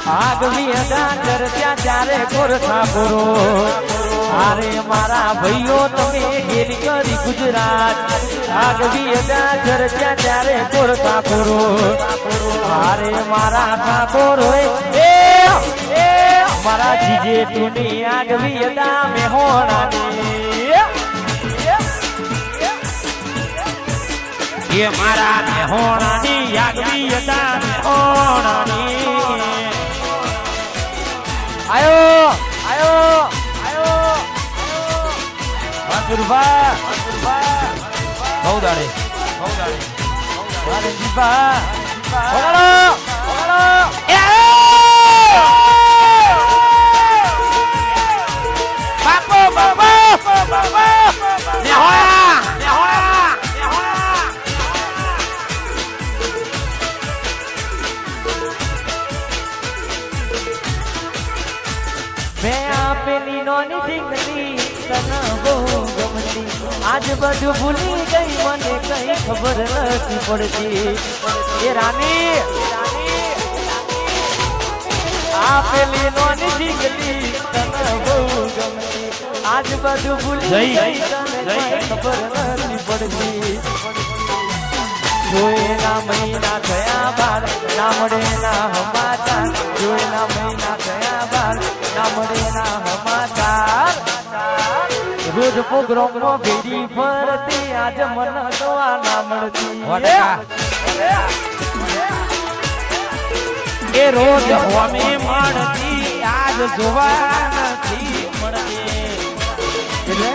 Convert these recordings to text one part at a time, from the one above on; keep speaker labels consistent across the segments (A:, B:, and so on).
A: આગવી ડાંગર ત્યાં ચારે કોરથા પૂરો અરે મારા ભાઈઓ તમે ગેલી કરી ગુજરાત આગવી ડાંગર ત્યાં ચારે કોરથા પૂરો અરે મારા ઠાકોર એ મારા જીજે તુની આગવી દામે હોણાની એ મારા મેહોણાની આગવી દામે હોણાની આયો આયો આયો વાસુરભા બહુદાડે વારંજીભા ઓળો ઓળો એ બાપો બાપો બાપો મેહોણા મેહોણા મેહોણા मैं आपनी नोनी जिंदगी तन बहू गमती आज બધું ભૂલી ગઈ મને કઈ ખબર નથી પડતી એ રાની આપેલી નોની જિંદગી તન બહુ ગમતી આજ બધું ભૂલી ગઈ તને ખબર નથી પડતી જોયેલા મહિના થયા બાર ના મળે ના હમાચાર જોયેલા મહિના થયા બાર ના મળે ના હમાચાર રોજ પ્રોગ્રામમાં ભેડી ફરતી આજ મન જોવા ના મળતી એ રોજ હોમે મળતી આજ જોવા નથી મળતી એટલે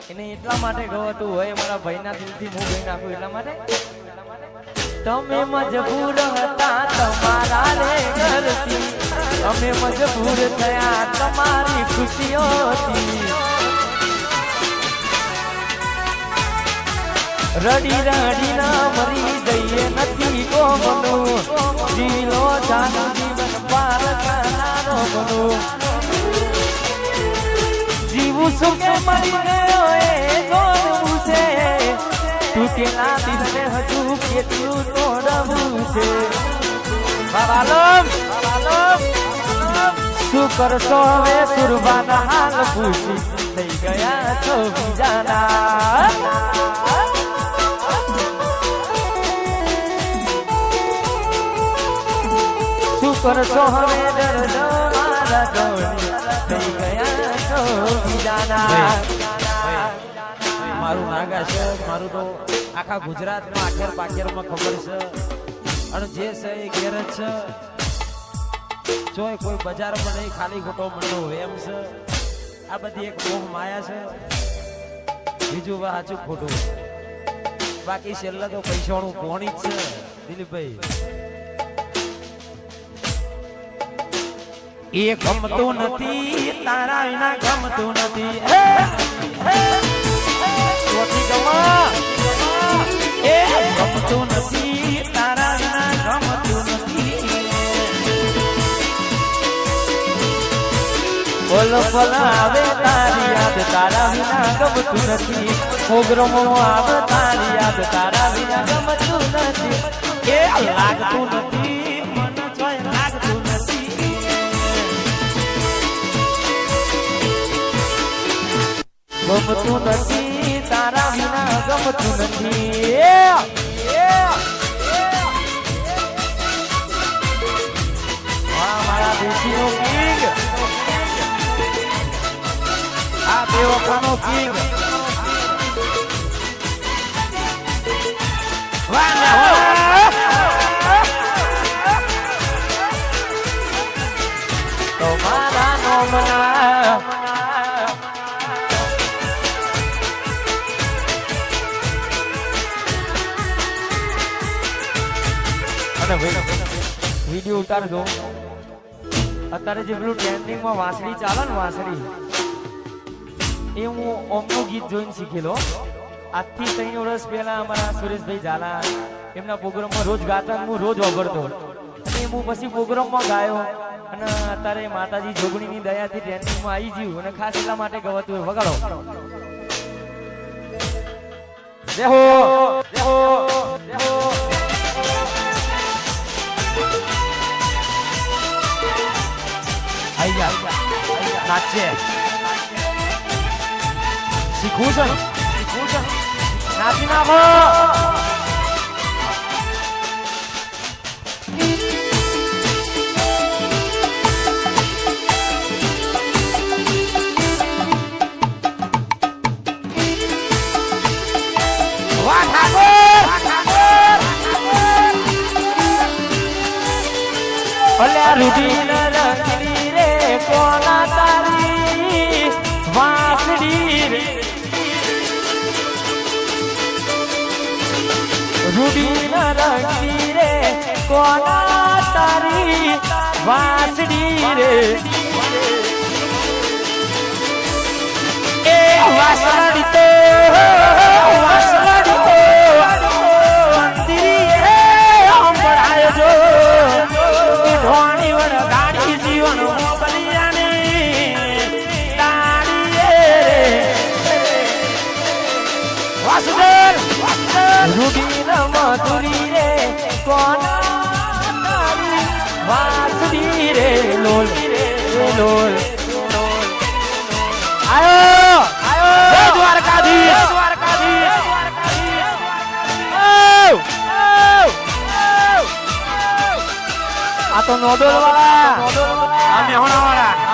A: એને એટલા માટે ગવતું હોય મારા ભાઈના દિલથી હું ગઈ નાખું એટલા માટે તમે મજબૂર હતા તમારા રે ઘરથી અમે મજબૂર થયા તમારી ખુશીઓથી રડી રડી ના મરી જઈએ નથી કોમનું જીલો જાનું જીવન પાર કરનારો બનું જીવું છું કે મરી ગયો એ જોડવું છે તૂટેલા દિલને હજુ કેટલું તોડવું છે બાબાલમ શું કરશો હવે સુરબાના હાલ પૂછી થઈ ગયા છો બીજાના શું કરશો હવે દર્દ મારા દોડી થઈ ગયા છો બીજાના મારું નાગા છે મારું તો આખા ગુજરાતમાં આખેર પાખેરમાં ખબર છે અને જે છે એ ઘેર જ છે જોય કોઈ બજારમાં નહીં ખાલી ખોટો મંડો હોય એમ છે આ બધી એક મોહ માયા છે બીજું સાચું ખોટું બાકી છેલ્લા તો પૈસાનું પોણી જ છે દિલીપભાઈ એ ગમતું નથી તારા વિના ગમતું નથી ગમતું નથી તારા વિના ગમતું નથી બોલ બોલ આવે તારી યાદ તારા વિના ગમતું નથી પ્રોગ્રામો આવે તારી યાદ તારા વિના ગમતું નથી એ લાગતું નથી મને જોઈ લાગતું નથી ગમતું નથી તારા વિના ગમતું નથી મારા દેશીનો કિંગ આ બેવફાનો કિંગ તો મારા નો મના વિડીયો ઉતારજો અત્યારે જે પેલું ટ્રેન્ડિંગમાં વાંસળી ચાલે ને વાંસળી એ હું ઓમનું ગીત જોઈને શીખેલો આજથી 3 વર્ષ પહેલા અમારા સુરેશભાઈ ઝાલા એમના પ્રોગ્રામમાં રોજ ગાતા હું રોજ વગરતો અને હું પછી પ્રોગ્રામમાં ગાયો અને અત્યારે માતાજી જોગણીની દયાથી ટ્રેન્ડિંગમાં આવી ગયું અને ખાસ એટલા માટે ગવાતું હોય વગાડો જય હો જય હો નાચે શીખવું છે નાચી નાખો રૂઢી રંગલી રે કોના તારી વાંસળી રે રૂઢી રંગલી રે કોના તારી વાંસળી રે એ વાંસળી તો મંદિરે સંભળાય જો ઢોણી વડ ગાડી જીવન મોકલિયાની તાળી વાસુદેવ રૂડી મધુરી રે કોના તારી વાસુદી રે લોલ લોલ આયો જય દ્વારકાધીશ આ તો નોડોલ વાળા આ મેહોણા વાળા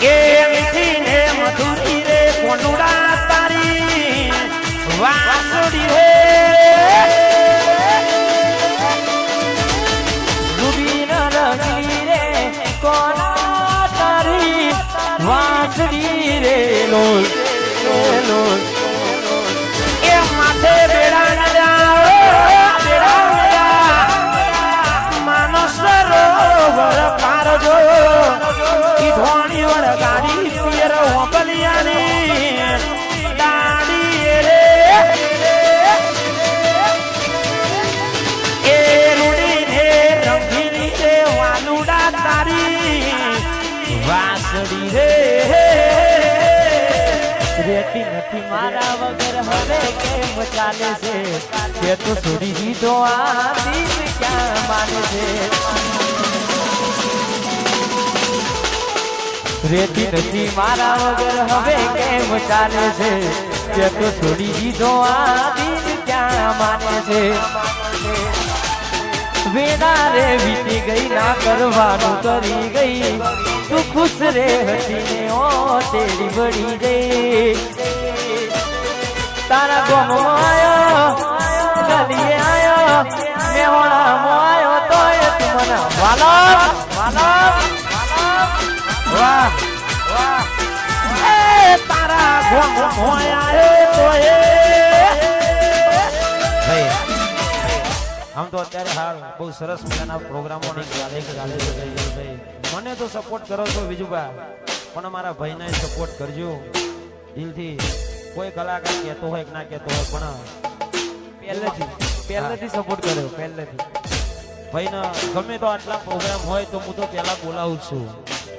A: એ મીઠી ને મધુરી રે કોનુડા તારી વાસુડી રે કોના તારી વાંસળી રે લોલ લોલ એ માથે બેડા માનો સરોવર પારજો ઈ ધોણી વડ ગાડી પિયર હોબલિયાની દાડી રે એ રૂડી રે રંગીલી રે વાલુડા તારી વાંસળી રે રેતી નથી મારા વગર હવે કેમ ચાલે છે તે તો છોડી દીધો આ દિલ ક્યાં માને છે રેતી નથી મારા વગર હવે કેમ ચાલે છે તે તો છોડી દીધો આ દિલ ક્યાં માને છે વેના રે વીતી ગઈ ના કરવાનું કરી ગઈ તું ખુશ રે હતી ને ઓ તેરી બળી ગઈ તારા ગોમમાં આયો ગલીએ આયો મેહોણામાં આયો તો એ તું મને વાલા વાહ વાહ એ તારા ગોમમાં આયો તો એ આમ તો અત્યારે હાલ બહુ સરસ મજાના પ્રોગ્રામો ચાલે છે ભાઈ મને તો સપોર્ટ કરો છો વિજુભાઈ પણ અમારા ભાઈને સપોર્ટ કરજો દિલથી કોઈ કલાકાર કહેતો હોય કે ના કહેતો હોય પણ પહેલેથી સપોર્ટ કર્યો પહેલેથી ભાઈને ગમે તો આટલા પ્રોગ્રામ હોય તો હું તો પહેલા બોલાવું છું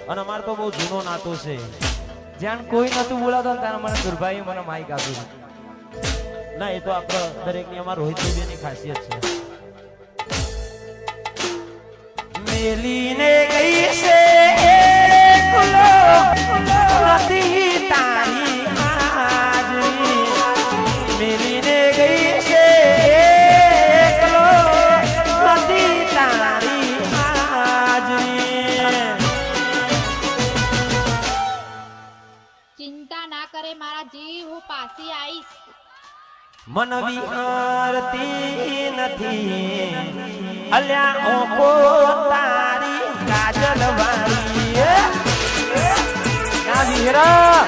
A: અને અમારે તો બહુ જૂનો નાતો છે જ્યાં કોઈ નતું બોલાતો ત્યારે મને દુર્ભાઈ મને માઇક આપ્યું ના એ તો આપણે દરેકની અમારા રોહિત ભાઈની ખાસિયત છે મેલીને ગઈ છે એકલો નથી તારી હાજરી મેલીને ગઈ છે એકલો નથી તારી હાજરી
B: ચિંતા ના કરે મારા જીવ હું પાછી આવીશ
A: મન વિહરતી નથી અલ્યા ઓકો તારી કાજલ વાળી વિહરા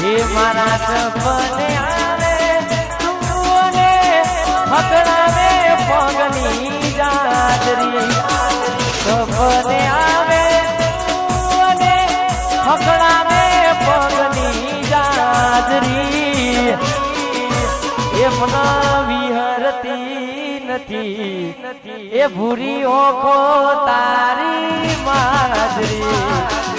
A: એ મારા સપને આવે તુને હકડાવે પગની જાતરી સપને આવે તુને હકડાવે પગની જાતરી એ મન વિહરતી નથી એ ભૂરી ઓખો તારી માજરી